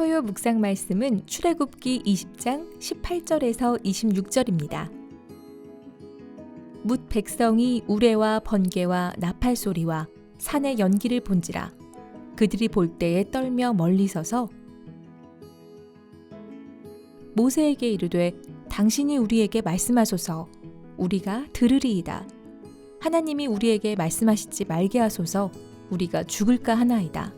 토요 묵상 말씀은 출애굽기 20장 18절에서 26절입니다. 뭇 백성이 우레와 번개와 나팔 소리와 산의 연기를 본지라 그들이 볼 때에 떨며 멀리 서서 모세에게 이르되 당신이 우리에게 말씀하소서 우리가 들으리이다. 하나님이 우리에게 말씀하시지 말게 하소서 우리가 죽을까 하나이다.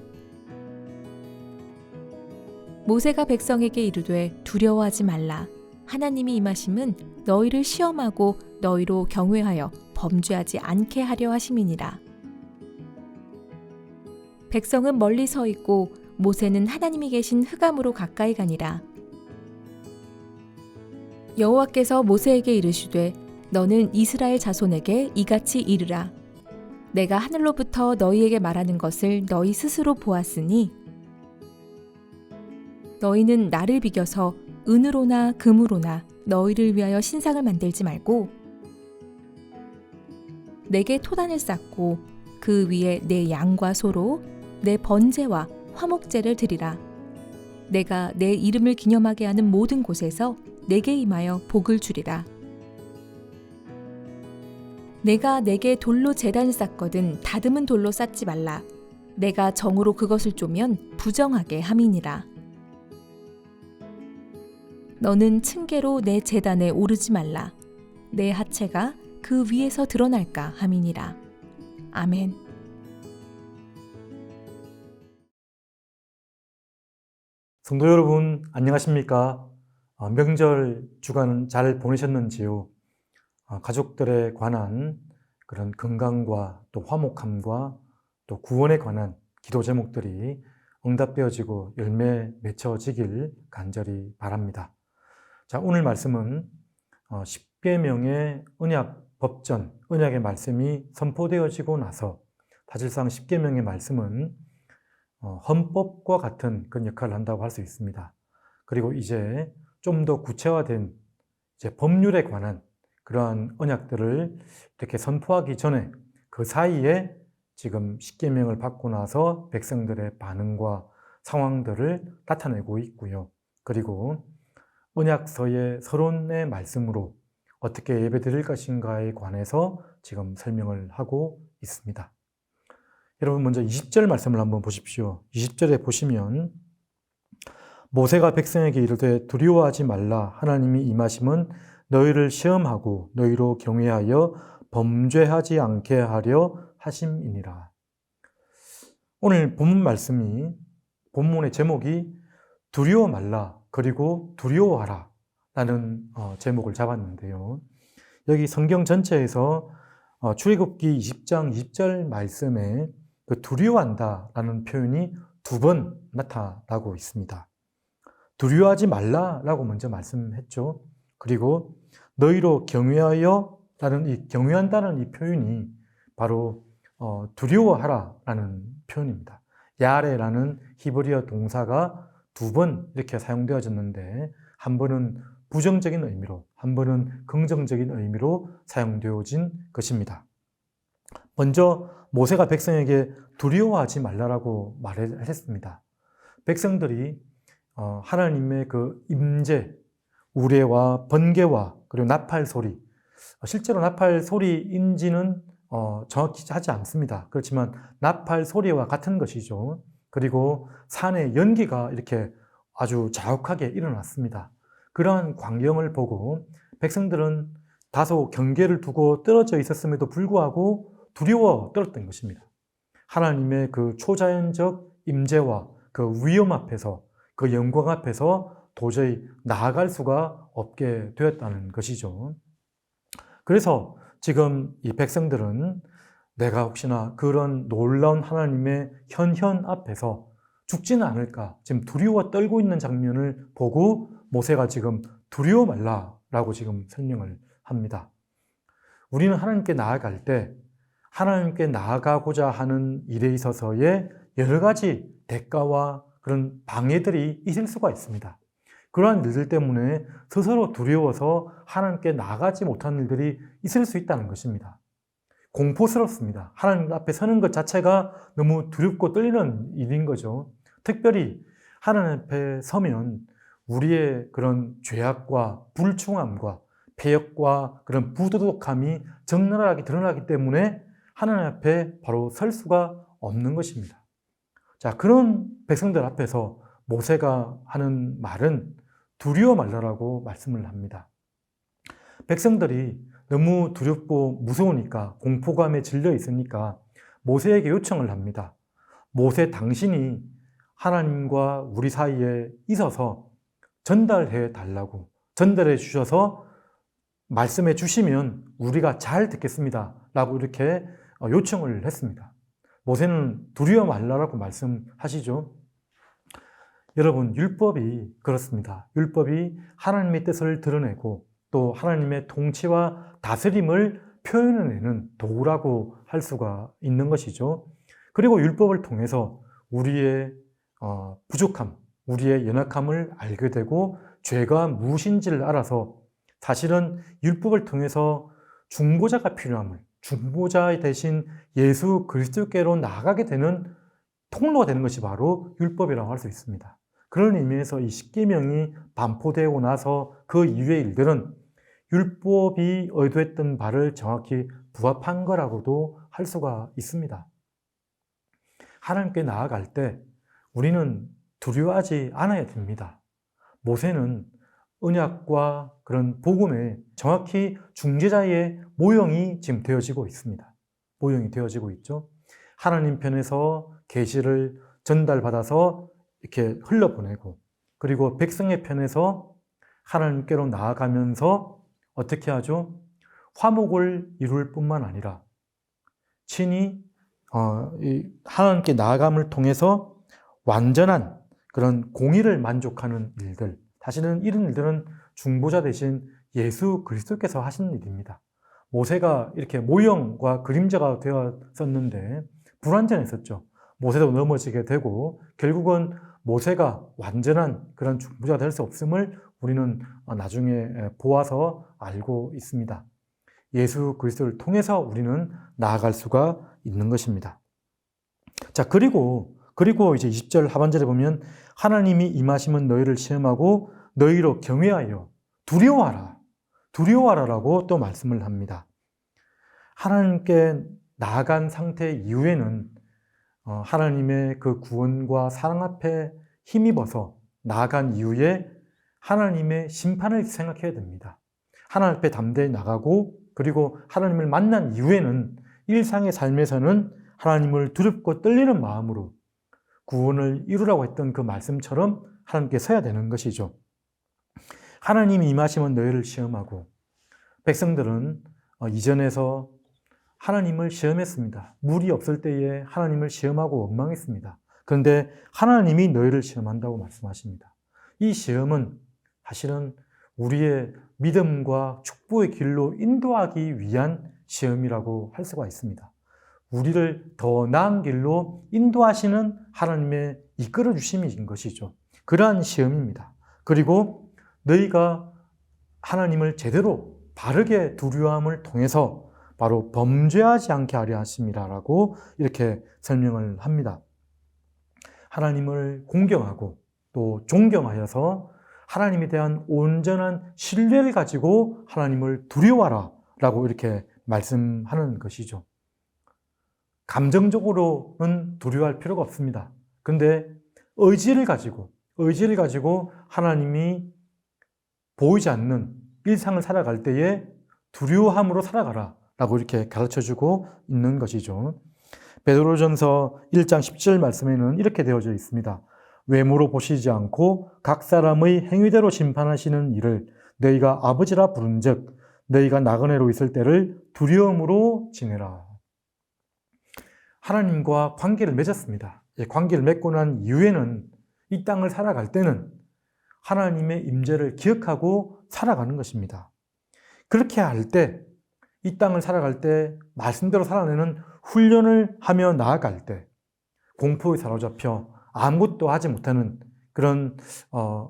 모세가 백성에게 이르되 두려워하지 말라. 하나님이 임하심은 너희를 시험하고 너희로 경외하여 범죄하지 않게 하려 하심이니라. 백성은 멀리 서 있고 모세는 하나님이 계신 흑암으로 가까이 가니라. 여호와께서 모세에게 이르시되 너는 이스라엘 자손에게 이같이 이르라. 내가 하늘로부터 너희에게 말하는 것을 너희 스스로 보았으니 너희는 나를 비겨서 은으로나 금으로나 너희를 위하여 신상을 만들지 말고 내게 토단을 쌓고 그 위에 내 양과 소로 내 번제와 화목제를 드리라. 내가 내 이름을 기념하게 하는 모든 곳에서 내게 임하여 복을 주리라. 내가 내게 돌로 제단을 쌓거든 다듬은 돌로 쌓지 말라. 내가 정으로 그것을 쪼면 부정하게 함이니라. 너는 층계로 내 제단에 오르지 말라. 내 하체가 그 위에서 드러날까 함이니라. 아멘. 성도 여러분, 안녕하십니까? 명절 주간 잘 보내셨는지요? 가족들에 관한 그런 건강과 또 화목함과 또 구원에 관한 기도 제목들이 응답되어지고 열매 맺혀지길 간절히 바랍니다. 자, 오늘 말씀은 10계명의 언약 법전, 언약의 말씀이 선포되어지고 나서 사실상 10계명의 말씀은 헌법과 같은 그런 역할을 한다고 할 수 있습니다. 그리고 이제 좀 더 구체화된 이제 법률에 관한 그러한 언약들을 이렇게 선포하기 전에 그 사이에 지금 10계명을 받고 나서 백성들의 반응과 상황들을 나타내고 있고요. 그리고 언약서의 서론의 말씀으로 어떻게 예배드릴 것인가에 관해서 지금 설명을 하고 있습니다. 여러분 먼저 20절 말씀을 한번 보십시오. 20절에 보시면 모세가 백성에게 이르되 두려워하지 말라. 하나님이 임하심은 너희를 시험하고 너희로 경외하여 범죄하지 않게 하려 하심이니라. 오늘 본문 말씀이 본문의 제목이 두려워 말라 그리고 두려워하라 라는 제목을 잡았는데요. 여기 성경 전체에서 출애굽기 20장 20절 말씀에 그 두려워한다 라는 표현이 2번 나타나고 있습니다. 두려워하지 말라라고 먼저 말씀했죠. 그리고 너희로 경외하여 라는 이 경외한다는 이 표현이 바로 두려워하라라는 표현입니다. 야레라는 히브리어 동사가 2번 이렇게 사용되어졌는데 한 번은 부정적인 의미로, 한 번은 긍정적인 의미로 사용되어진 것입니다. 먼저 모세가 백성에게 두려워하지 말라라고 말했습니다. 백성들이 하나님의 그 임재, 우레와 번개와 그리고 나팔 소리, 실제로 나팔 소리인지는 정확히 하지 않습니다. 그렇지만 나팔 소리와 같은 것이죠. 그리고 산의 연기가 이렇게 아주 자욱하게 일어났습니다. 그러한 광경을 보고 백성들은 다소 경계를 두고 떨어져 있었음에도 불구하고 두려워 떨었던 것입니다. 하나님의 그 초자연적 임재와 그 위엄 앞에서, 그 영광 앞에서 도저히 나아갈 수가 없게 되었다는 것이죠. 그래서 지금 이 백성들은 내가 혹시나 그런 놀라운 하나님의 현현 앞에서 죽지는 않을까, 지금 두려워 떨고 있는 장면을 보고 모세가 지금 두려워 말라라고 지금 설명을 합니다. 우리는 하나님께 나아갈 때 하나님께 나아가고자 하는 일에 있어서의 여러 가지 대가와 그런 방해들이 있을 수가 있습니다. 그러한 일들 때문에 스스로 두려워서 하나님께 나아가지 못하는 일들이 있을 수 있다는 것입니다. 공포스럽습니다. 하나님 앞에 서는 것 자체가 너무 두렵고 떨리는 일인 거죠. 특별히 하나님 앞에 서면 우리의 그런 죄악과 불충함과 패역과 그런 부도덕함이 적나라하게 드러나기 때문에 하나님 앞에 바로 설 수가 없는 것입니다. 자, 그런 백성들 앞에서 모세가 하는 말은 두려워 말라라고 말씀을 합니다. 백성들이 너무 두렵고 무서우니까, 공포감에 질려 있으니까 모세에게 요청을 합니다. 모세, 당신이 하나님과 우리 사이에 있어서 전달해 달라고, 전달해 주셔서 말씀해 주시면 우리가 잘 듣겠습니다 라고 이렇게 요청을 했습니다. 모세는 두려워 말라라고 말씀하시죠. 여러분, 율법이 그렇습니다. 율법이 하나님의 뜻을 드러내고 또 하나님의 통치와 다스림을 표현해내는 도구라고 할 수가 있는 것이죠. 그리고 율법을 통해서 우리의 부족함, 우리의 연약함을 알게 되고 죄가 무엇인지를 알아서 사실은 율법을 통해서 중보자가 필요함을, 중보자 대신 예수 그리스도께로 나아가게 되는 통로가 되는 것이 바로 율법이라고 할 수 있습니다. 그런 의미에서 이 십계명이 반포되고 나서 그 이후의 일들은 율법이 의도했던 바를 정확히 부합한 거라고도 할 수가 있습니다. 하나님께 나아갈 때 우리는 두려워하지 않아야 됩니다. 모세는 언약과 그런 복음에 정확히 중재자의 모형이 지금 되어지고 있습니다. 모형이 되어지고 있죠. 하나님 편에서 계시를 전달받아서 이렇게 흘려보내고, 그리고 백성의 편에서 하나님께로 나아가면서 어떻게 하죠? 화목을 이룰 뿐만 아니라 친히 하나님께 나아감을 통해서 완전한 그런 공의를 만족하는 일들, 사실은 이런 일들은 중보자 대신 예수 그리스도께서 하시는 일입니다. 모세가 이렇게 모형과 그림자가 되었었는데 불완전했었죠. 모세도 넘어지게 되고 결국은 모세가 완전한 그런 중보자가 될 수 없음을 우리는 나중에 보아서 알고 있습니다. 예수 그리스도를 통해서 우리는 나아갈 수가 있는 것입니다. 자, 그리고 이제 20절 하반절에 보면 하나님이 임하시면 너희를 시험하고 너희로 경외하여 두려워하라라고 또 말씀을 합니다. 하나님께 나아간 상태 이후에는 하나님의 그 구원과 사랑 앞에 힘입어서 나아간 이후에 하나님의 심판을 생각해야 됩니다. 하나님 앞에 담대히 나가고 그리고 하나님을 만난 이후에는 일상의 삶에서는 하나님을 두렵고 떨리는 마음으로 구원을 이루라고 했던 그 말씀처럼 하나님께 서야 되는 것이죠. 하나님이 임하시면 너희를 시험하고, 백성들은 이전에서 하나님을 시험했습니다. 물이 없을 때에 하나님을 시험하고 원망했습니다. 그런데 하나님이 너희를 시험한다고 말씀하십니다. 이 시험은 사실은 우리의 믿음과 축복의 길로 인도하기 위한 시험이라고 할 수가 있습니다. 우리를 더 나은 길로 인도하시는 하나님의 이끌어 주심인 것이죠. 그러한 시험입니다. 그리고 너희가 하나님을 제대로 바르게 두려움을 통해서 바로 범죄하지 않게 하려 하심이라고 이렇게 설명을 합니다. 하나님을 공경하고 또 존경하여서 하나님에 대한 온전한 신뢰를 가지고 하나님을 두려워하라 라고 이렇게 말씀하는 것이죠. 감정적으로는 두려워할 필요가 없습니다. 근데 의지를 가지고 하나님이 보이지 않는 일상을 살아갈 때에 두려워함으로 살아가라 라고 이렇게 가르쳐주고 있는 것이죠. 베드로전서 1장 17절 말씀에는 이렇게 되어져 있습니다. 외모로 보시지 않고 각 사람의 행위대로 심판하시는 이를 너희가 아버지라 부른즉 너희가 나그네로 있을 때를 두려움으로 지내라. 하나님과 관계를 맺었습니다. 관계를 맺고 난 이후에는 이 땅을 살아갈 때는 하나님의 임재를 기억하고 살아가는 것입니다. 그렇게 할 때, 이 땅을 살아갈 때 말씀대로 살아내는 훈련을 하며 나아갈 때 공포에 사로잡혀 아무것도 하지 못하는 그런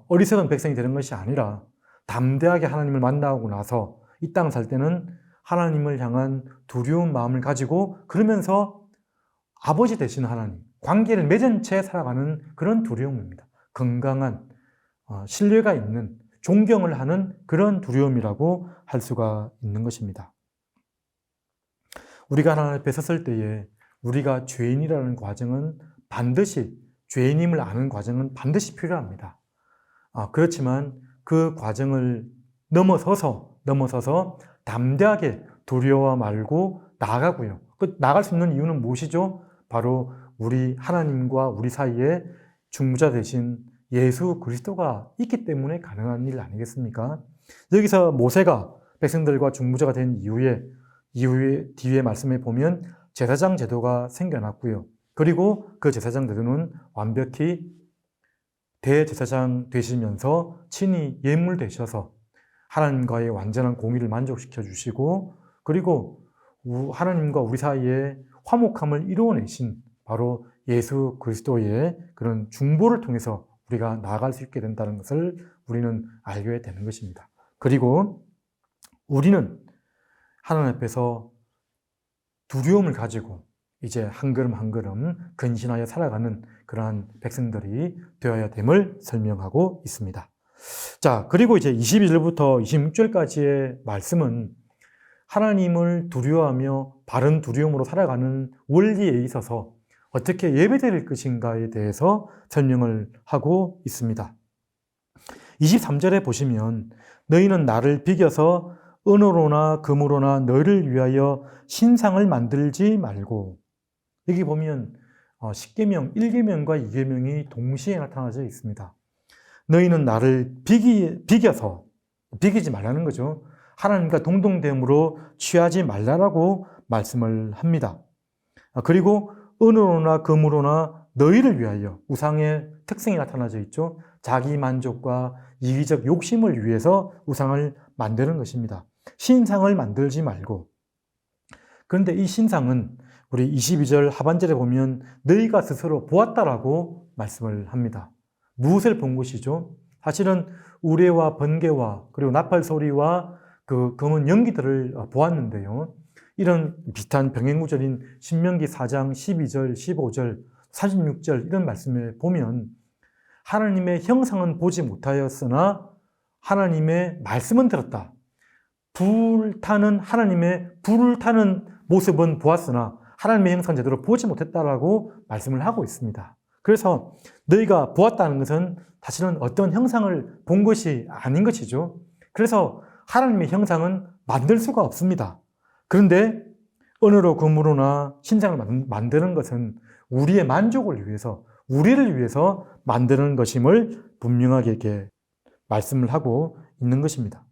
어리석은 백성이 되는 것이 아니라 담대하게 하나님을 만나고 나서 이 땅을 살 때는 하나님을 향한 두려운 마음을 가지고 그러면서 아버지 되신 하나님, 관계를 맺은 채 살아가는 그런 두려움입니다. 건강한 신뢰가 있는 존경을 하는 그런 두려움이라고 할 수가 있는 것입니다. 우리가 하나님 앞에 섰을 때에 우리가 죄인이라는 과정은 반드시 죄인임을 아는 과정은 반드시 필요합니다. 그렇지만 그 과정을 넘어서서 담대하게 두려워 말고 나아가고요. 나아갈 수 있는 이유는 무엇이죠? 바로 우리 하나님과 우리 사이에 중보자 되신 예수 그리스도가 있기 때문에 가능한 일 아니겠습니까? 여기서 모세가 백성들과 중보자가 된 이후에 뒤에 말씀에 보면 제사장 제도가 생겨났고요. 그리고 그 제사장 제도는 완벽히 대제사장 되시면서 친히 예물 되셔서 하나님과의 완전한 공의를 만족시켜 주시고, 그리고 하나님과 우리 사이에 화목함을 이루어내신 바로 예수 그리스도의 그런 중보를 통해서 우리가 나아갈 수 있게 된다는 것을 우리는 알게 되는 것입니다. 그리고 우리는 하나님 앞에서 두려움을 가지고 이제 한 걸음 한 걸음 근신하여 살아가는 그러한 백성들이 되어야 됨을 설명하고 있습니다. 자, 그리고 이제 22절부터 26절까지의 말씀은 하나님을 두려워하며 바른 두려움으로 살아가는 원리에 있어서 어떻게 예배드릴 것인가에 대해서 설명을 하고 있습니다. 23절에 보시면 너희는 나를 비겨서 은으로나 금으로나 너희를 위하여 신상을 만들지 말고, 여기 보면 10계명, 1계명과 2계명이 동시에 나타나져 있습니다. 너희는 나를 비겨서, 비기지 말라는 거죠. 하나님과 동등됨으로 취하지 말라라고 말씀을 합니다. 그리고 은으로나 금으로나 너희를 위하여, 우상의 특성이 나타나져 있죠. 자기 만족과 이기적 욕심을 위해서 우상을 만드는 것입니다. 신상을 만들지 말고. 그런데 이 신상은 우리 22절 하반절에 보면 너희가 스스로 보았다라고 말씀을 합니다. 무엇을 본 것이죠? 사실은 우레와 번개와 그리고 나팔 소리와 그 검은 연기들을 보았는데요. 이런 비슷한 병행구절인 신명기 4장 12절, 15절, 46절 이런 말씀에 보면 하나님의 형상은 보지 못하였으나 하나님의 말씀은 들었다. 하나님의 불을 타는 모습은 보았으나 하나님의 형상은 제대로 보지 못했다라고 말씀을 하고 있습니다. 그래서 너희가 보았다는 것은 사실은 어떤 형상을 본 것이 아닌 것이죠. 그래서 하나님의 형상은 만들 수가 없습니다. 그런데 은으로 금으로나 신상을 만드는 것은 우리의 만족을 위해서, 우리를 위해서 만드는 것임을 분명하게 이렇게 말씀을 하고 있는 것입니다.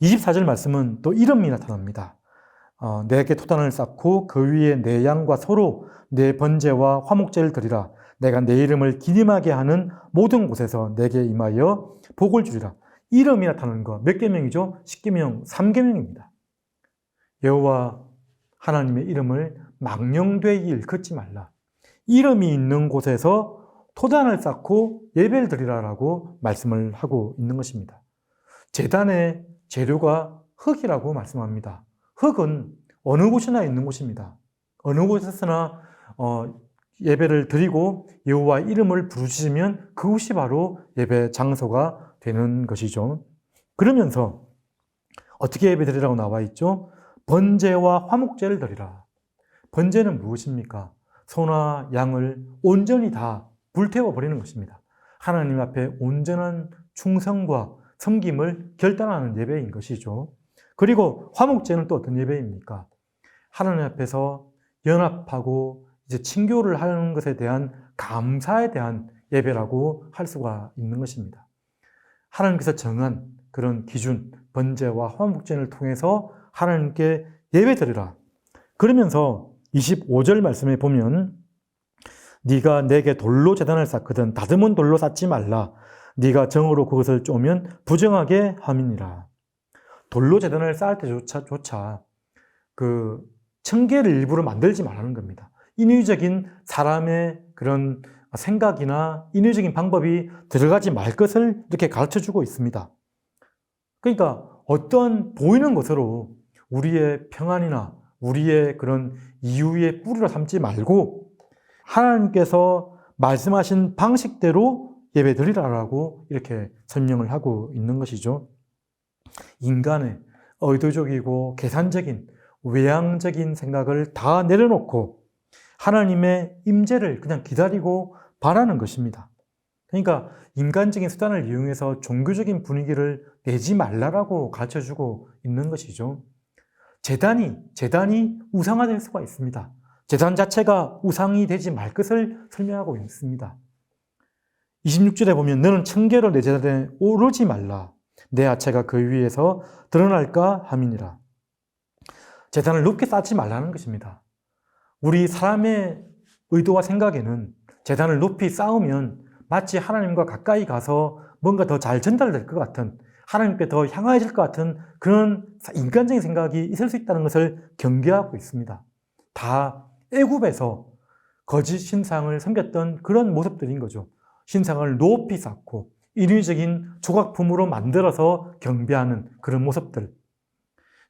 24절 말씀은 또 이름이 나타납니다. 내게 토단을 쌓고 그 위에 내 양과 소로 내 번제와 화목제를 드리라. 내가 내 이름을 기림하게 하는 모든 곳에서 내게 임하여 복을 주리라. 이름이 나타나는 것 몇 계명이죠? 10계명, 3계명입니다. 여호와 하나님의 이름을 망령되이 일컫지 말라. 이름이 있는 곳에서 토단을 쌓고 예배를 드리라라고 말씀을 하고 있는 것입니다. 제단의 재료가 흙이라고 말씀합니다. 흙은 어느 곳이나 있는 곳입니다. 어느 곳에서나 예배를 드리고 여호와 이름을 부르시면 그곳이 바로 예배 장소가 되는 것이죠. 그러면서 어떻게 예배 드리라고 나와 있죠? 번제와 화목제를 드리라. 번제는 무엇입니까? 소나 양을 온전히 다 불태워 버리는 것입니다. 하나님 앞에 온전한 충성과 섬김을 결단하는 예배인 것이죠. 그리고 화목제는 또 어떤 예배입니까? 하나님 앞에서 연합하고 이제 친교를 하는 것에 대한 감사에 대한 예배라고 할 수가 있는 것입니다. 하나님께서 정한 그런 기준, 번제와 화목제를 통해서 하나님께 예배드리라. 그러면서 25절 말씀에 보면 네가 내게 돌로 제단을 쌓거든 다듬은 돌로 쌓지 말라. 네가 정으로 그것을 쪼면 부정하게 함이니라. 돌로 제단을 쌓을 때조차 그 청계를 일부러 만들지 말라는 겁니다. 인위적인 사람의 그런 생각이나 인위적인 방법이 들어가지 말 것을 이렇게 가르쳐주고 있습니다. 그러니까 어떤 보이는 것으로 우리의 평안이나 우리의 그런 이유의 뿌리로 삼지 말고 하나님께서 말씀하신 방식대로 예배 드리라라고 이렇게 설명을 하고 있는 것이죠. 인간의 의도적이고 계산적인 외향적인 생각을 다 내려놓고 하나님의 임재를 그냥 기다리고 바라는 것입니다. 그러니까 인간적인 수단을 이용해서 종교적인 분위기를 내지 말라라고 가르쳐주고 있는 것이죠. 제단이 우상화될 수가 있습니다. 제단 자체가 우상이 되지 말 것을 설명하고 있습니다. 26절에 보면 너는 청계를 내 제단에 오르지 말라. 내 하체가 그 위에서 드러날까 함이니라. 제단을 높게 쌓지 말라는 것입니다. 우리 사람의 의도와 생각에는 제단을 높이 쌓으면 마치 하나님과 가까이 가서 뭔가 더 잘 전달될 것 같은, 하나님께 더 향하여질 것 같은 그런 인간적인 생각이 있을 수 있다는 것을 경계하고 있습니다. 다 애굽에서 거짓 신상을 섬겼던 그런 모습들인 거죠. 신상을 높이 쌓고 인위적인 조각품으로 만들어서 경배하는 그런 모습들.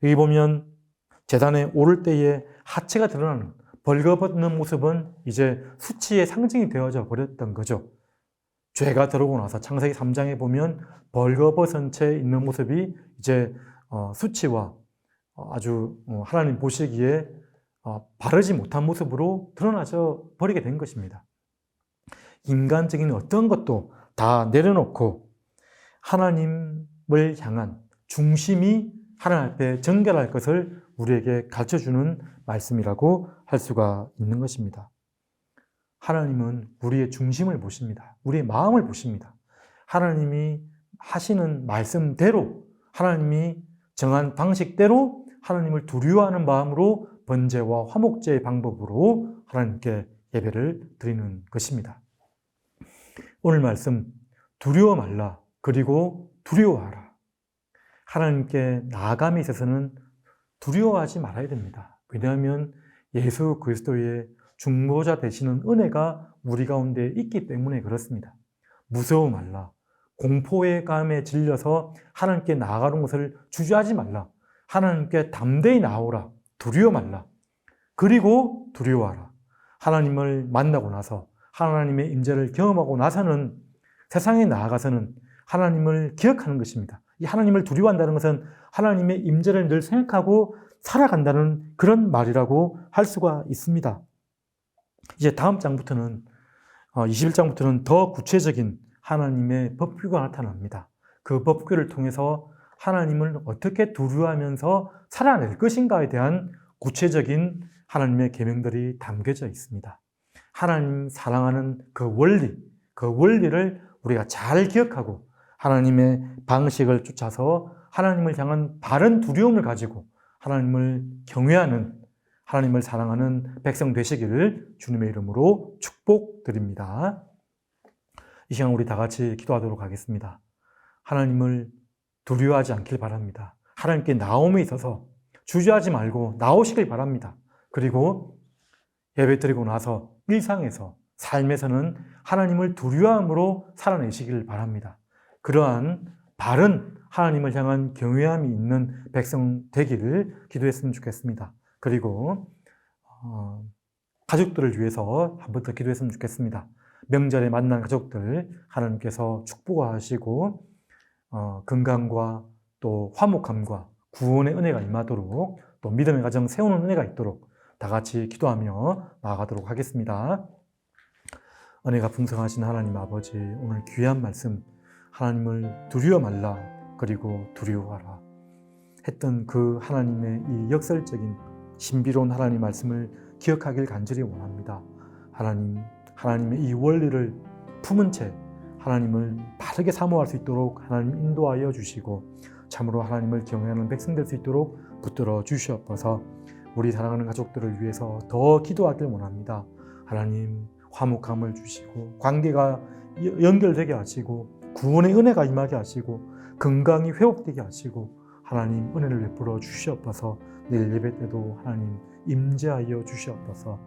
여기 보면 제단에 오를 때에 하체가 드러나는 벌거벗는 모습은 이제 수치의 상징이 되어져 버렸던 거죠. 죄가 들어오고 나서 창세기 3장에 보면 벌거벗은 채 있는 모습이 이제 수치와 아주 하나님 보시기에 바르지 못한 모습으로 드러나져 버리게 된 것입니다. 인간적인 어떤 것도 다 내려놓고 하나님을 향한 중심이 하나님 앞에 정결할 것을 우리에게 가르쳐주는 말씀이라고 할 수가 있는 것입니다. 하나님은 우리의 중심을 보십니다. 우리의 마음을 보십니다. 하나님이 하시는 말씀대로, 하나님이 정한 방식대로 하나님을 두려워하는 마음으로 번제와 화목제의 방법으로 하나님께 예배를 드리는 것입니다. 오늘 말씀, 두려워 말라, 그리고 두려워하라. 하나님께 나아감에 있어서는 두려워하지 말아야 됩니다. 왜냐하면 예수 그리스도의 중보자 되시는 은혜가 우리 가운데 있기 때문에 그렇습니다. 무서워 말라. 공포의 감에 질려서 하나님께 나아가는 것을 주저하지 말라. 하나님께 담대히 나오라. 두려워 말라. 그리고 두려워하라. 하나님을 만나고 나서 하나님의 임재를 경험하고 나서는 세상에 나아가서는 하나님을 기억하는 것입니다. 이 하나님을 두려워한다는 것은 하나님의 임재를 늘 생각하고 살아간다는 그런 말이라고 할 수가 있습니다. 이제 다음 장부터는 21장부터는 더 구체적인 하나님의 법규가 나타납니다. 그 법규를 통해서 하나님을 어떻게 두려워하면서 살아낼 것인가에 대한 구체적인 하나님의 계명들이 담겨져 있습니다. 하나님 사랑하는 그 원리를 우리가 잘 기억하고 하나님의 방식을 쫓아서 하나님을 향한 바른 두려움을 가지고 하나님을 경외하는, 하나님을 사랑하는 백성 되시기를 주님의 이름으로 축복드립니다. 이 시간 우리 다 같이 기도하도록 하겠습니다. 하나님을 두려워하지 않길 바랍니다. 하나님께 나옴에 있어서 주저하지 말고 나오시길 바랍니다. 그리고 예배 드리고 나서 일상에서, 삶에서는 하나님을 두려워함으로 살아내시길 바랍니다. 그러한 바른 하나님을 향한 경외함이 있는 백성 되기를 기도했으면 좋겠습니다. 그리고 가족들을 위해서 한 번 더 기도했으면 좋겠습니다. 명절에 만난 가족들 하나님께서 축복하시고 건강과 또 화목함과 구원의 은혜가 임하도록, 또 믿음의 가정 세우는 은혜가 있도록 다 같이 기도하며 나아가도록 하겠습니다. 은혜가 풍성하신 하나님 아버지, 오늘 귀한 말씀, 하나님을 두려워 말라, 그리고 두려워하라 했던 그 하나님의 이 역설적인 신비로운 하나님 말씀을 기억하길 간절히 원합니다. 하나님의 이 원리를 품은 채 하나님을 바르게 사모할 수 있도록 하나님 인도하여 주시고 참으로 하나님을 경외하는 백성 될 수 있도록 붙들어 주시옵소서. 우리 사랑하는 가족들을 위해서 더 기도하길 원합니다. 하나님 화목함을 주시고 관계가 연결되게 하시고 구원의 은혜가 임하게 하시고 건강이 회복되게 하시고 하나님 은혜를 베풀어 주시옵소서. 내일 예배 때도 하나님 임재하여 주시옵소서.